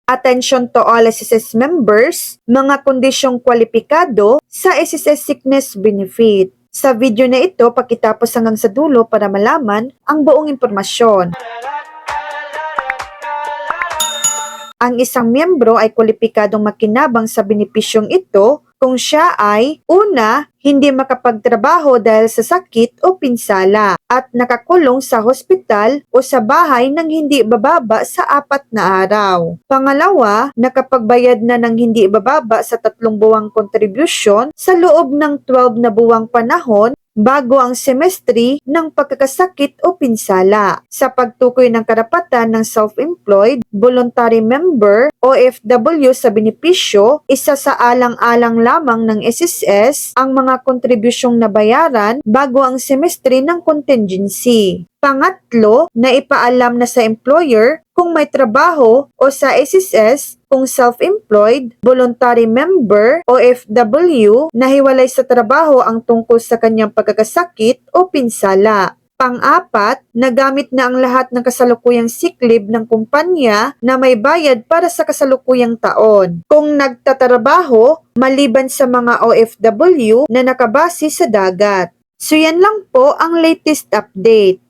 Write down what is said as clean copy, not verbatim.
Attention to all SSS members, mga kondisyong kwalipikado sa SSS Sickness Benefit. Sa video na ito, pakitapos hanggang sa dulo para malaman ang buong impormasyon. Ang isang miyembro ay kwalipikadong makinabang sa benepisyong ito kung siya ay una, hindi makapagtrabaho dahil sa sakit o pinsala at nakakulong sa hospital o sa bahay nang hindi bababa sa 4 na araw. Pangalawa, nakapagbayad na ng hindi bababa sa 3 buwang kontribusyon sa loob ng 12 na buwang panahon bago ang semestre ng pagkakasakit o pinsala. Sa pagtukoy ng karapatan ng self-employed, voluntary member, OFW sa benepisyo, isa sa alang-alang lamang ng SSS ang mga kontribusyong nabayaran bago ang semestre ng contingency. Pangatlo, na ipaalam na sa employer kung may trabaho o sa SSS kung self-employed, voluntary member, OFW, na hiwalay sa trabaho ang tungkol sa kanyang pagkakasakit o pinsala. Pang-apat, nagamit na ang lahat ng kasalukuyang sick leave ng kumpanya na may bayad para sa kasalukuyang taon. Kung nagtatrabaho, maliban sa mga OFW na nakabase sa dagat. So yan lang po ang latest update.